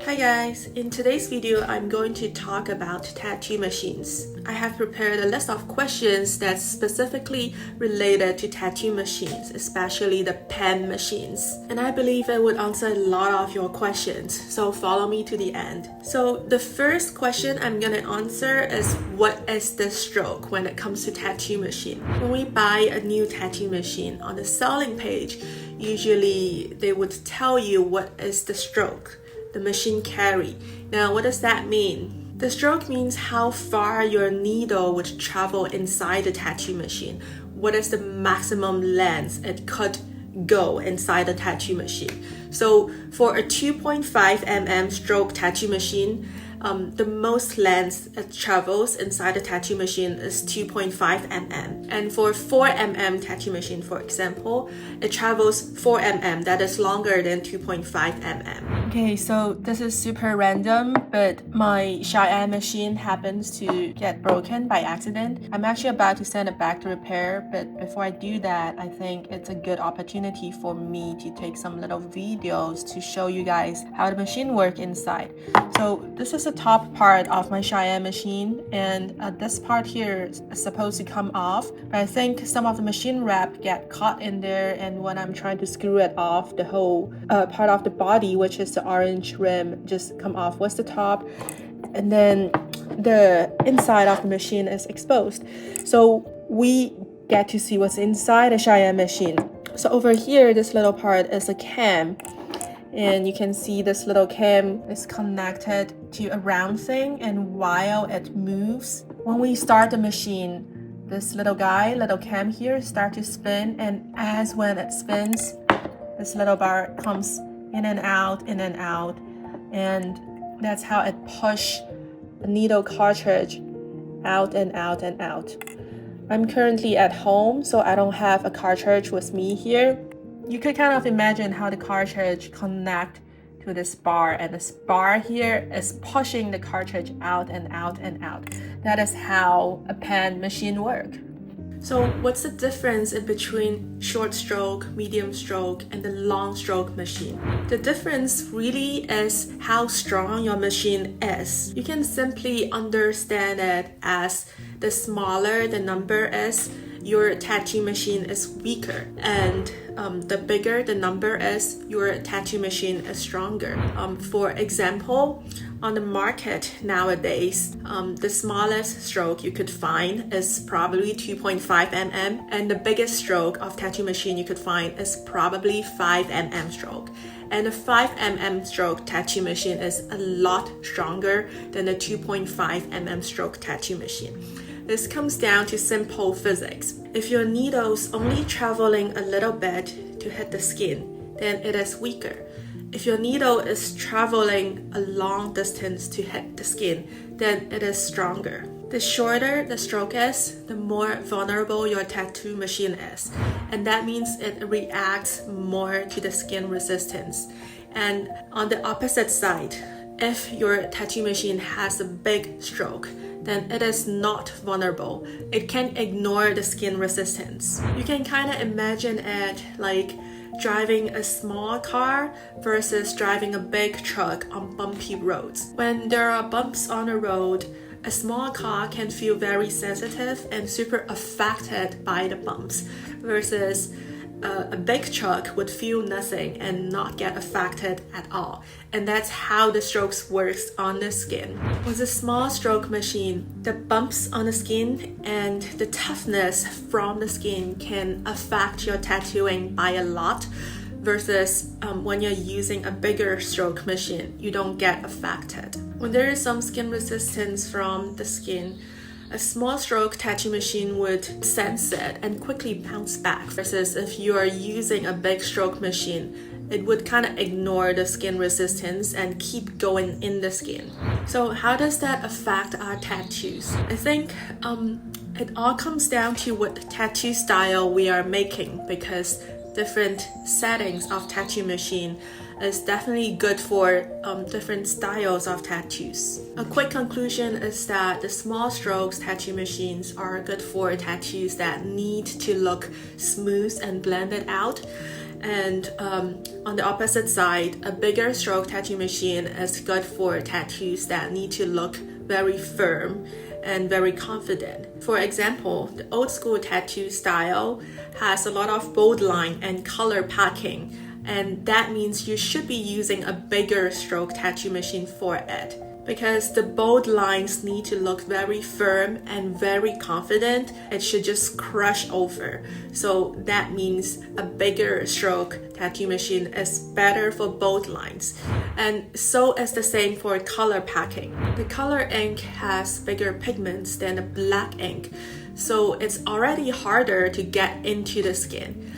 Hi guys, in today's video I'm going to talk about tattoo machines. I have prepared a list of questions that's specifically related to tattoo machines, especially the pen machines. And I believe it would answer a lot of your questions, so follow me to the end. So the first question I'm gonna answer is, what is the stroke when it comes to tattoo machine? When we buy a new tattoo machine, on the selling page, usually they would tell you what is the stroke the machine carry. Now, what does that mean? The stroke means how far your needle would travel inside the tattoo machine. What is the maximum length it could go inside the tattoo machine? So for a 2.5 mm stroke tattoo machine, the most length it travels inside the tattoo machine is 2.5 mm. And for 4 mm tattoo machine, for example, it travels 4 mm, that is longer than 2.5 mm. Okay, so this is super random, but my Cheyenne machine happens to get broken by accident. I'm actually about to send it back to repair, but before I do that, I think it's a good opportunity for me to take some little videos to show you guys how the machine works inside. So this is the top part of my Cheyenne machine, and this part here is supposed to come off, but I think some of the machine wrap get caught in there, and when I'm trying to screw it off, the whole part of the body, which is the orange rim, just come off with the top, and then the inside of the machine is exposed. So we get to see what's inside a Cheyenne machine. So over here, this little part is a cam. And you can see this little cam is connected to a round thing, and while it moves, when we start the machine, this little cam here start to spin, and as when it spins, this little bar comes in and out, and that's how it push the needle cartridge out and out and out. I'm currently at home, so I don't have a cartridge with me here. You could kind of imagine how the cartridge connect to this bar, and this bar here is pushing the cartridge out and out and out. That is how a pen machine works. So what's the difference in between short stroke, medium stroke, and the long stroke machine? The difference really is how strong your machine is. You can simply understand it as the smaller the number is, your tattoo machine is weaker, and the bigger the number is, your tattoo machine is stronger. For example, on the market nowadays, the smallest stroke you could find is probably 2.5 mm, and the biggest stroke of tattoo machine you could find is probably 5 mm stroke. And a 5 mm stroke tattoo machine is a lot stronger than the 2.5 mm stroke tattoo machine. This comes down to simple physics. If your needle's only traveling a little bit to hit the skin, then it is weaker. If your needle is traveling a long distance to hit the skin, then it is stronger. The shorter the stroke is, the more vulnerable your tattoo machine is. And that means it reacts more to the skin resistance. And on the opposite side, if your tattoo machine has a big stroke, then it is not vulnerable. It can ignore the skin resistance. You can kind of imagine it like driving a small car versus driving a big truck on bumpy roads. When there are bumps on the road, a small car can feel very sensitive and super affected by the bumps, versus a big truck would feel nothing and not get affected at all. And that's how the strokes works on the skin. With a small stroke machine, the bumps on the skin and the toughness from the skin can affect your tattooing by a lot, versus when you're using a bigger stroke machine, you don't get affected. When there is some skin resistance from the skin, a small stroke tattoo machine would sense it and quickly bounce back, versus if you are using a big stroke machine, it would kind of ignore the skin resistance and keep going in the skin. So how does that affect our tattoos? I think it all comes down to what tattoo style we are making, because different settings of tattoo machine is definitely good for different styles of tattoos. A quick conclusion is that the small strokes tattoo machines are good for tattoos that need to look smooth and blended out, And on the opposite side, a bigger stroke tattoo machine is good for tattoos that need to look very firm and very confident. For example, the old school tattoo style has a lot of bold line and color packing, and that means you should be using a bigger stroke tattoo machine for it, because the bold lines need to look very firm and very confident. It should just crush over. So that means a bigger stroke tattoo machine is better for bold lines. And so is the same for color packing. The color ink has bigger pigments than the black ink, so it's already harder to get into the skin.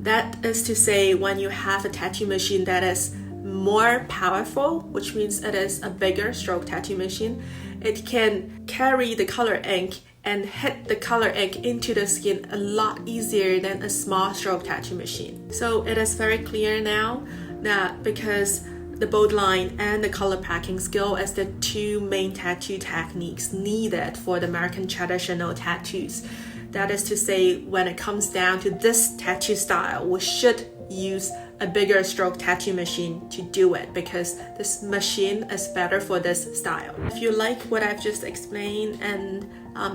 That is to say, when you have a tattoo machine that is more powerful, which means it is a bigger stroke tattoo machine, it can carry the color ink and hit the color ink into the skin a lot easier than a small stroke tattoo machine. So it is very clear now that because the bold line and the color packing skill as the two main tattoo techniques needed for the American traditional tattoos. That is to say, when it comes down to this tattoo style, we should use a bigger stroke tattoo machine to do it, because this machine is better for this style. If you like what I've just explained, and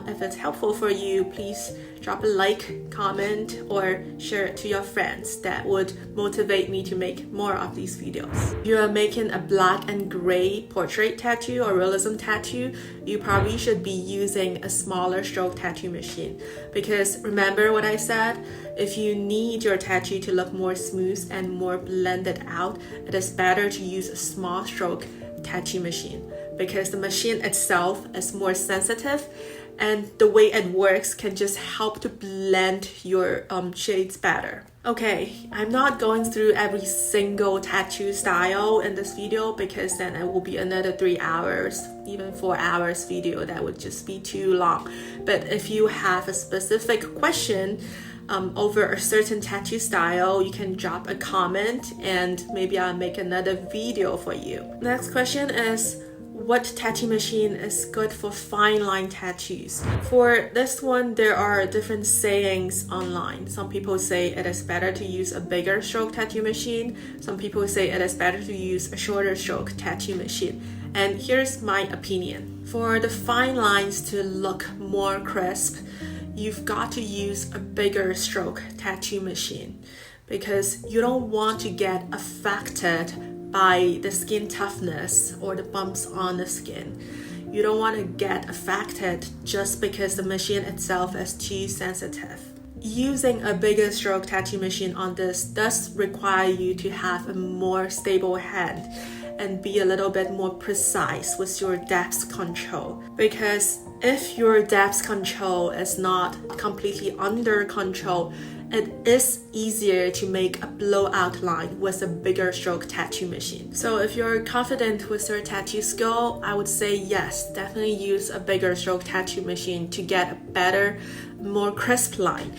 if it's helpful for you, please drop a like, comment, or share it to your friends. That would motivate me to make more of these videos. If you are making a black and gray portrait tattoo or realism tattoo, you probably should be using a smaller stroke tattoo machine, because remember what I said, if you need your tattoo to look more smooth and more blended out, it is better to use a small stroke tattoo machine, because the machine itself is more sensitive, and the way it works can just help to blend your shades better. Okay, I'm not going through every single tattoo style in this video, because then it will be another 3 hours, even 4 hours video. That would just be too long. But if you have a specific question over a certain tattoo style, you can drop a comment and maybe I'll make another video for you. Next question is, what tattoo machine is good for fine line tattoos? For this one, there are different sayings online. Some people say it is better to use a bigger stroke tattoo machine. Some people say it is better to use a shorter stroke tattoo machine. And here's my opinion. For the fine lines to look more crisp, you've got to use a bigger stroke tattoo machine, because you don't want to get affected by the skin toughness or the bumps on the skin. You don't want to get affected just because the machine itself is too sensitive. Using a bigger stroke tattoo machine on this does require you to have a more stable hand and be a little bit more precise with your depth control, because if your depth control is not completely under control, it is easier to make a blowout line with a bigger stroke tattoo machine. So if you're confident with your tattoo skill, I would say yes, definitely use a bigger stroke tattoo machine to get a better, more crisp line.